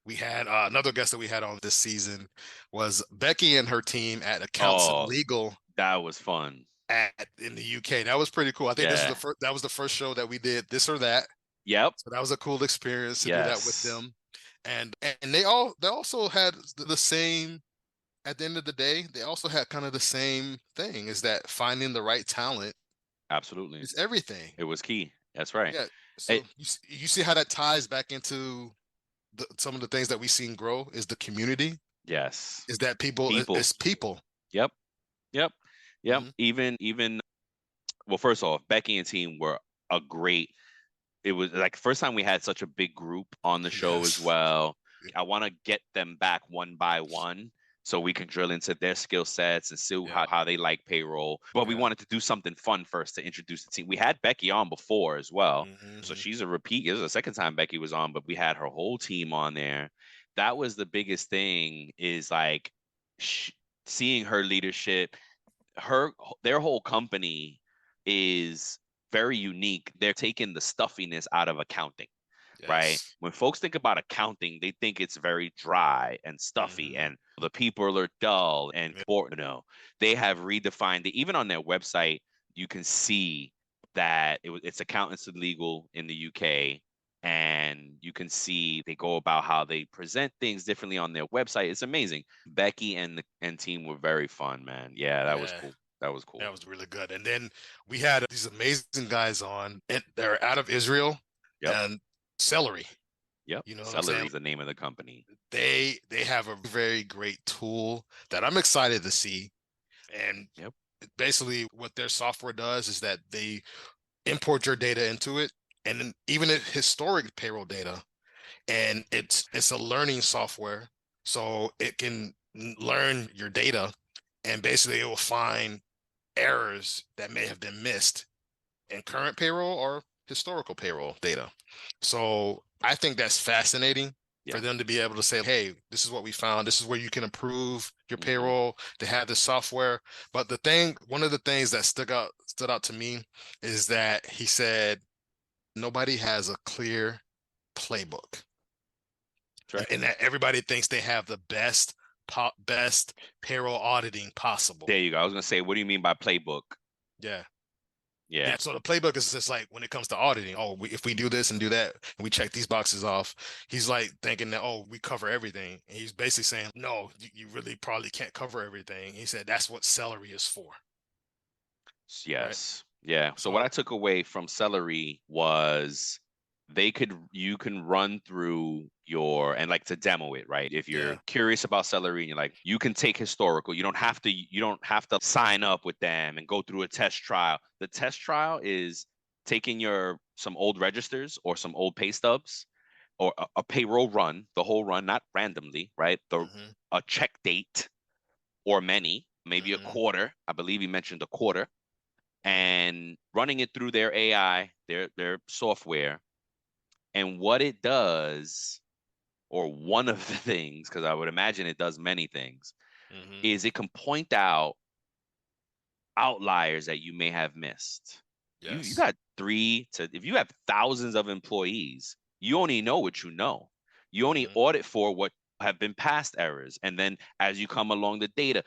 we had, another guest that we had on this season was Becky and her team at Accounts and Legal. That was fun. In the UK. That was pretty cool. I think that was the first show that we did This or That. Yep. So that was a cool experience to do that with them. And they also had the same, at the end of the day, they also had kind of the same thing, is that finding the right talent. Absolutely. Is everything. It was key. That's right. Yeah. So you see how that ties back into some of the things that we've seen grow is the community. Yes. Is that people. It's people. Yep. Even well, first off, Becky and team were it was like first time we had such a big group on the show as well. I want to get them back one by one so we can drill into their skill sets and see how they like payroll. But we wanted to do something fun first to introduce the team. We had Becky on before as well. So she's a repeat. It was the second time Becky was on, but we had her whole team on there. That was the biggest thing, is like seeing her leadership. Their whole company is very unique. They're taking the stuffiness out of accounting. Right? When folks think about accounting, they think it's very dry and stuffy, and the people are dull and bored. No, they have redefined it. Even on their website, you can see that it's accountants and legal in the UK, and you can see they go about how they present things differently on their website. It's amazing. Becky and team were very fun, man. Yeah, that was cool. That was cool. That was really good. And then we had these amazing guys on, and they're out of Israel. And Celery. Yep. You know what Celery I'm saying? is the name of the company. They have a very great tool that I'm excited to see. And basically what their software does is that they import your data into it, and then even if historic payroll data, and it's a learning software, so it can learn your data, and basically it will find errors that may have been missed in current payroll or historical payroll data. So I think that's fascinating for them to be able to say, hey, this is what we found. This is where you can improve your payroll. They have the software. But one of the things that stood out to me is that he said nobody has a clear playbook. Right. And that everybody thinks they have the best payroll auditing possible. There you go. I was going to say, what do you mean by playbook? Yeah. So the playbook is just like when it comes to auditing, if we do this and do that, and we check these boxes off, he's like thinking that, we cover everything. And he's basically saying, no, you really probably can't cover everything. He said that's what Celery is for. Yes. Right? Yeah. So what I took away from Celery was you can run through and like to demo it, right? If you're curious about Celery and you're like, you can take historical. You don't have to sign up with them and go through a test trial. The test trial is taking some old registers or some old pay stubs or a payroll run, the whole run, not randomly, right? A check date or maybe a quarter. I believe he mentioned a quarter, and running it through their AI, their software. And what it does, or one of the things, because I would imagine it does many things, is it can point out outliers that you may have missed. Yes. You got if you have thousands of employees, you only know what you know. You only audit for what have been past errors. And then as you come along the data,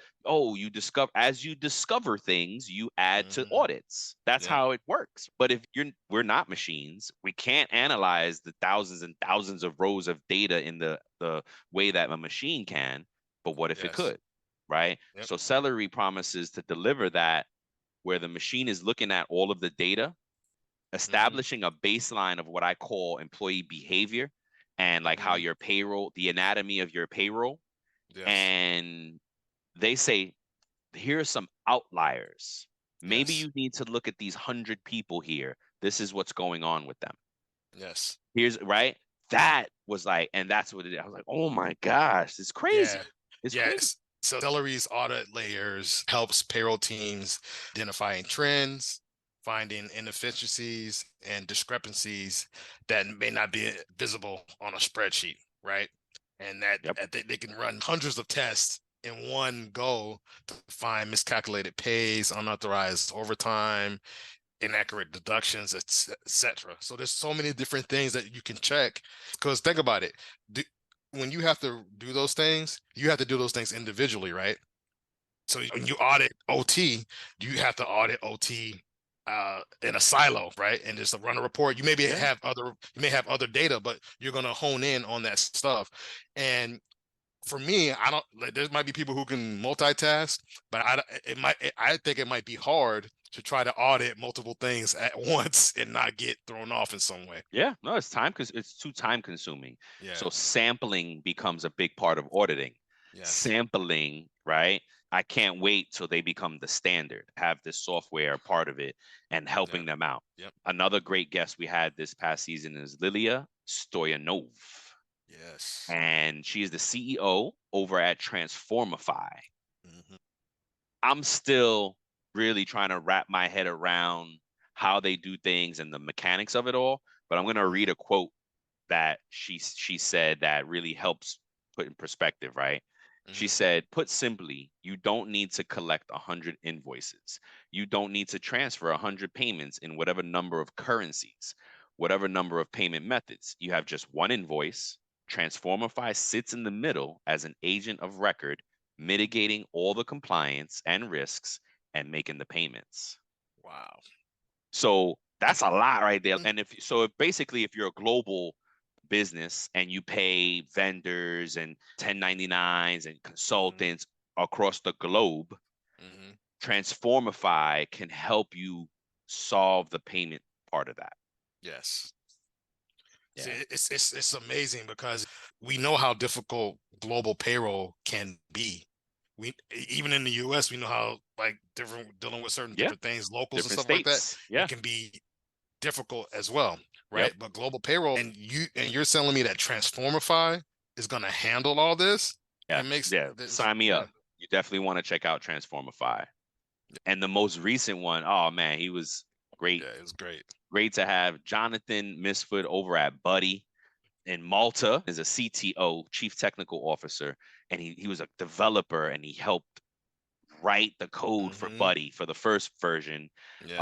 as you discover things, you add to audits. That's how it works. But if we're not machines, we can't analyze the thousands and thousands of rows of data in the way that a machine can. But what if it could, right? So Celery promises to deliver that, where the machine is looking at all of the data, establishing a baseline of what I call employee behavior, and like how your payroll, the anatomy of your payroll. And they say, here are some outliers. Maybe you need to look at these 100 people here. This is what's going on with them. Right. That was like, and that's what it is. I was like, oh my gosh, it's crazy. It's crazy. So Celery's audit layers helps payroll teams identifying trends, finding inefficiencies and discrepancies that may not be visible on a spreadsheet, right? And that they can run hundreds of tests in one go to find miscalculated pays, unauthorized overtime, inaccurate deductions, etc. So there's so many different things that you can check. Because think about it, when you have to do those things, you have to do those things individually, right? So when you audit OT, you have to audit OT in a silo, right? And just run a report. You maybe have other data, but you're going to hone in on that stuff. And for me, there might be people who can multitask, but I think it might be hard to try to audit multiple things at once and not get thrown off in some way. Yeah, no, it's too time consuming. So sampling becomes a big part of auditing. Sampling, right? I can't wait till they become the standard, have this software part of it and helping them out. Another great guest we had this past season is Lilia Stoyanov. Yes. And she is the CEO over at Transformify. I'm still really trying to wrap my head around how they do things and the mechanics of it all. But I'm going to read a quote that she said that really helps put in perspective, right? She said, put simply, you don't need to collect 100 invoices. You don't need to transfer 100 payments in whatever number of currencies, whatever number of payment methods. You have just one invoice. Transformify sits in the middle as an agent of record, mitigating all the compliance and risks and making the payments. Wow. So that's a lot right there. And if basically if you're a global business and you pay vendors and 1099s and consultants across the globe, Transformify can help you solve the payment part of that. Yes. Yeah. See, it's amazing because we know how difficult global payroll can be. We even in the US, we know how dealing with certain different things, locals and Different stuff like that. states. Yeah. It can be difficult as well, right? But global payroll, and you're telling me that Transformify is going to handle all this? Yeah. It makes Sign me up. You definitely want to check out Transformify. And the most recent one, oh man, he was great. Yeah, it was great. Great to have Jonathan Misford over at Buddy in Malta as a CTO, Chief Technical Officer, and he was a developer and he helped write the code for Buddy for the first version. Yes.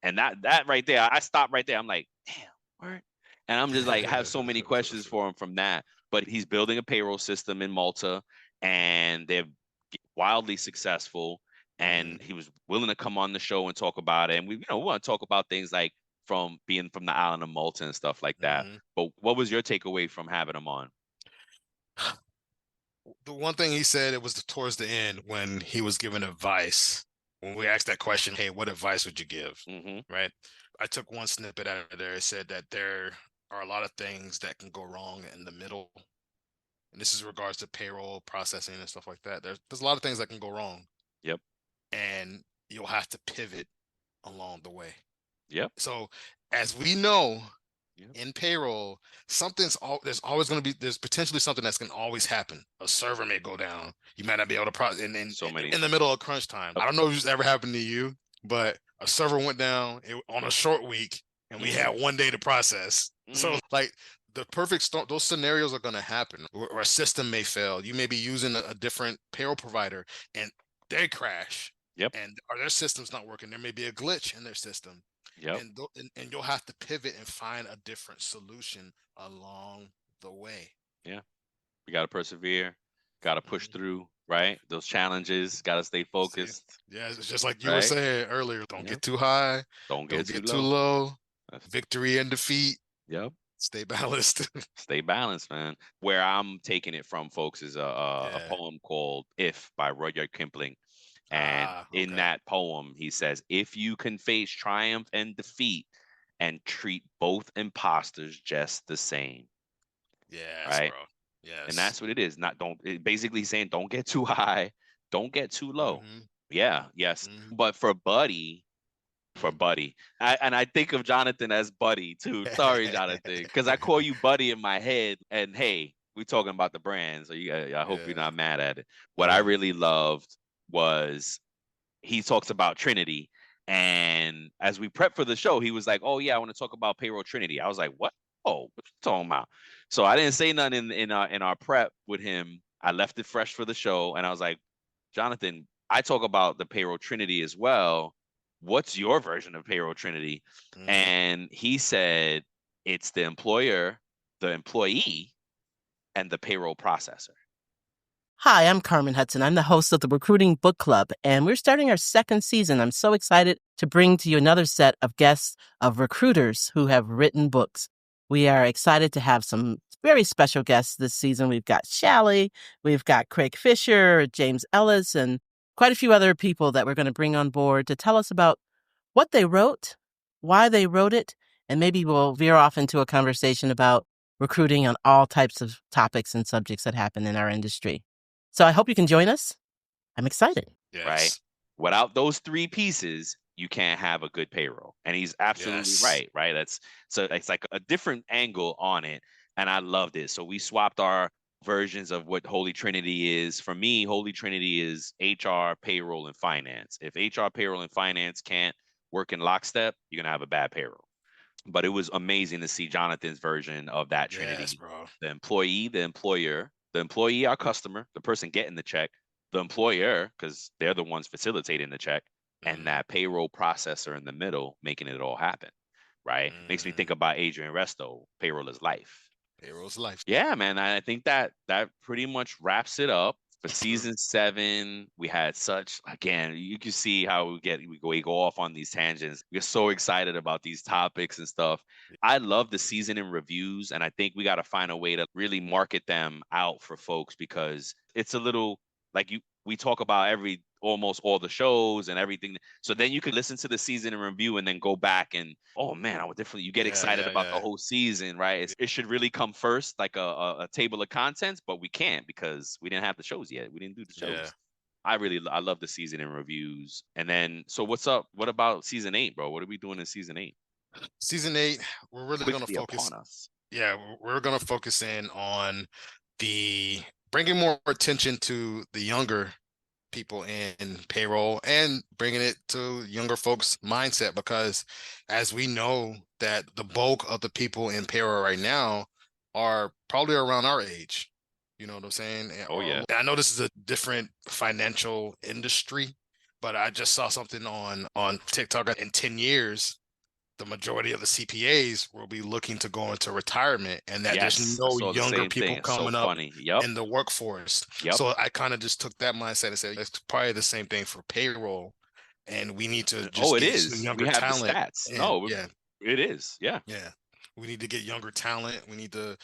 And that right there, I stopped right there. I'm like, damn, word. And I'm just like, I have so many questions for him from that. But he's building a payroll system in Malta, and they're wildly successful. And he was willing to come on the show and talk about it. And we want to talk about things like from being from the island of Malta and stuff like that. But what was your takeaway from having him on? The one thing he said, it was towards the end when he was giving advice. When we asked that question, hey, what advice would you give? Right? I took one snippet out of there. It said that there are a lot of things that can go wrong in the middle. And this is in regards to payroll processing and stuff like that. There's a lot of things that can go wrong. Yep. And you'll have to pivot along the way. Yep. So as we know, in payroll, there's always going to be, there's potentially something that's going to always happen. A server may go down. You might not be able to process in the middle of crunch time. I don't know if it's ever happened to you, but a server went down on a short week and we had 1 day to process. So like the perfect storm, those scenarios are going to happen, or a system may fail. You may be using a different payroll provider and they crash. Yep. And their system's not working. There may be a glitch in their system. Yep. And you'll have to pivot and find a different solution along the way. Yeah. We got to persevere, got to push through, right? Those challenges, got to stay focused. Yeah, it's just like you were saying earlier. Don't get too high. Don't get too low. Victory and defeat. Yep. Stay balanced. Stay balanced, man. Where I'm taking it from, folks, is a poem called If by Rudyard Kipling. And in that poem, he says, if you can face triumph and defeat and treat both imposters just the same. Yes, right? bro. Yes. And that's what it is. Basically saying don't get too high, don't get too low. Yeah, yes. But for Buddy, I think of Jonathan as Buddy too. Sorry, Jonathan, because I call you Buddy in my head. And hey, we're talking about the brand, so I hope you're not mad at it. What I really loved was he talks about Trinity, and as we prep for the show, he was like, "Oh yeah, I want to talk about payroll Trinity." I was like, "What? Oh, what you talking about?" So I didn't say nothing in our prep with him. I left it fresh for the show, and I was like, "Jonathan, I talk about the payroll Trinity as well. What's your version of payroll Trinity?" And he said, "It's the employer, the employee, and the payroll processor." Hi, I'm Carmen Hudson. I'm the host of the Recruiting Book Club, and we're starting our second season. I'm so excited to bring to you another set of guests of recruiters who have written books. We are excited to have some very special guests this season. We've got Shally, we've got Craig Fisher, James Ellis, and quite a few other people that we're going to bring on board to tell us about what they wrote, why they wrote it, and maybe we'll veer off into a conversation about recruiting on all types of topics and subjects that happen in our industry. So I hope you can join us. I'm excited. Yes. Right? Without those three pieces, you can't have a good payroll. And he's absolutely right? It's like a different angle on it. and I loved it. So we swapped our versions of what Holy Trinity is. For me, Holy Trinity is HR, payroll, and finance. If HR, payroll, and finance can't work in lockstep, you're gonna have a bad payroll. But it was amazing to see Jonathan's version of that Trinity. Yes, bro. The employee, the employer, the employee, our customer, the person getting the check, the employer, because they're the ones facilitating the check, and that payroll processor in the middle making it all happen. Right? Makes me think about Adrian Resto, Payroll is Life. Payroll's life. Yeah, man. I think that pretty much wraps it up for season 7. We had such, again, you can see how we go off on these tangents. We're so excited about these topics and stuff. I love the season in reviews, and I think we got to find a way to really market them out for folks, because it's a little like we talk about almost all the shows and everything. So then you could listen to the season in review and then go back and, oh man, you get excited about the whole season, right? It should really come first, like a table of contents, but we can't because we didn't have the shows yet. We didn't do the shows. Yeah. I love the season in reviews. And then, so what's up? What about season 8, bro? What are we doing in season 8? Season 8, we're really going to focus. Yeah, we're going to focus in on bringing more attention to the younger people in payroll and bringing it to younger folks' mindset, because as we know that the bulk of the people in payroll right now are probably around our age. You know what I'm saying? Oh, yeah. I know this is a different financial industry, but I just saw something on TikTok. In 10 years, the majority of the CPAs will be looking to go into retirement, and that there's no younger people coming up in the workforce. So I kind of just took that mindset and said, it's probably the same thing for payroll. And we need to just get some younger talent. The stats. It is. Yeah. Yeah. We need to get younger talent. We need to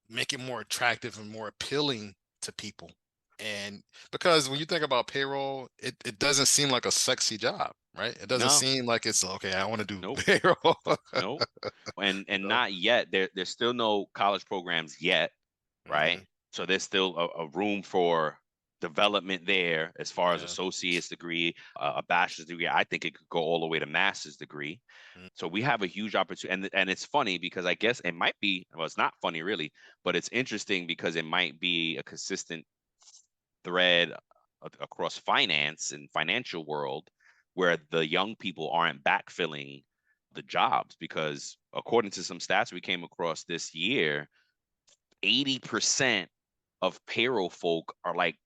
make it more attractive and more appealing to people. And because when you think about payroll, it doesn't seem like a sexy job, right? It doesn't seem like it's okay, I want to do payroll. Nope. And not yet. There's still no college programs yet, right? So there's still a room for development there as far as associate's degree, a bachelor's degree. I think it could go all the way to master's degree. So we have a huge opportunity. And it's funny because I guess it might be, well, it's not funny really, but it's interesting because it might be a consistent thread across finance and financial world where the young people aren't backfilling the jobs, because according to some stats we came across this year, 80% of payroll folk are like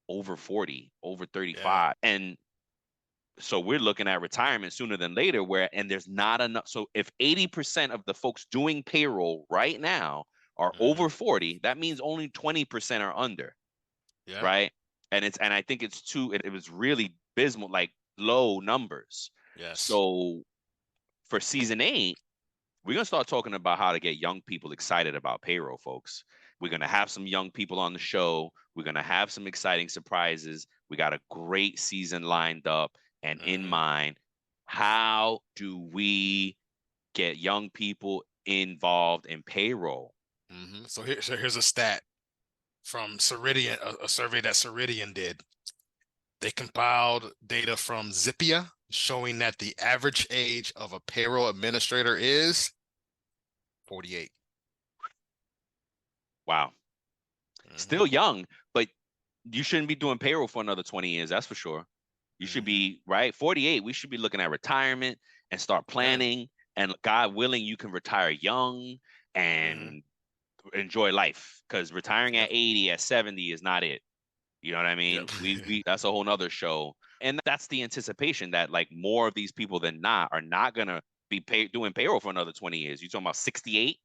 over 40, over 35. And so we're looking at retirement sooner than later, and there's not enough. So if 80% of the folks doing payroll right now are over 40, that means only 20% are under. Yeah. Right. And I think it was really abysmal, like low numbers. Yes. So for season 8, we're going to start talking about how to get young people excited about payroll, folks. We're going to have some young people on the show. We're going to have some exciting surprises. We got a great season lined up and in mind. How do we get young people involved in payroll? So here's a stat from Ceridian, a survey that Ceridian did. They compiled data from Zippia showing that the average age of a payroll administrator is 48. Wow. Still young, but you shouldn't be doing payroll for another 20 years. That's for sure. You should be, right? 48, we should be looking at retirement and start planning. And God willing, you can retire young and enjoy life, because retiring at 80, at 70 is not it. You know what I mean? We that's a whole nother show. And that's the anticipation that like more of these people than not are not going to be doing payroll for another 20 years. You're talking about 68?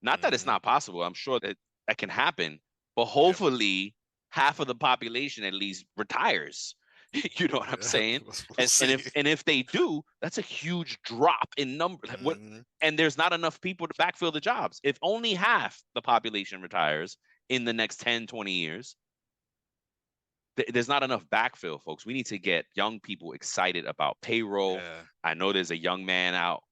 Not that it's not possible. I'm sure that can happen. But hopefully half of the population at least retires. You know what I'm saying? And if they do, that's a huge drop in number. And there's not enough people to backfill the jobs. If only half the population retires in the next 10, 20 years, there's not enough backfill, folks. We need to get young people excited about payroll. I know there's a young man out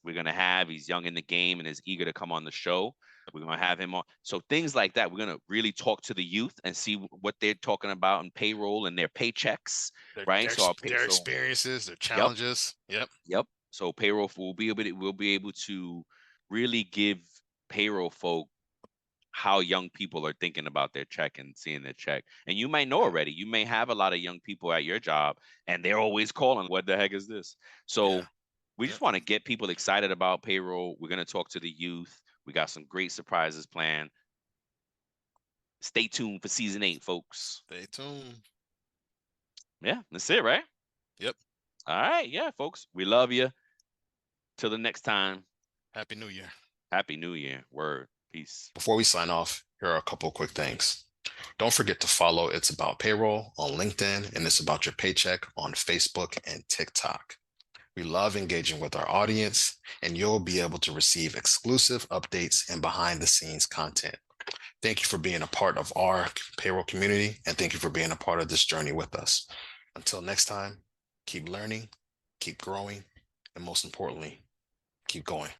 we're going to have. He's young in the game and is eager to come on the show. We're going to have him on. So things like that, we're going to really talk to the youth and see what they're talking about in payroll and their paychecks, right? Their experiences, their challenges. Yep. So payroll, we'll be able to really give payroll folk how young people are thinking about their check and seeing their check. And you might know already, you may have a lot of young people at your job and they're always calling, what the heck is this? So we just want to get people excited about payroll. We're going to talk to the youth. We got some great surprises planned. Stay tuned for season 8, folks. Stay tuned. Yeah, that's it, right? Yep. All right. Yeah, folks. We love you. Till the next time. Happy New Year. Happy New Year. Word. Peace. Before we sign off, here are a couple quick things. Don't forget to follow It's About Payroll on LinkedIn and It's About Your Paycheck on Facebook and TikTok. We love engaging with our audience, and you'll be able to receive exclusive updates and behind-the-scenes content. Thank you for being a part of our payroll community, and thank you for being a part of this journey with us. Until next time, keep learning, keep growing, and most importantly, keep going.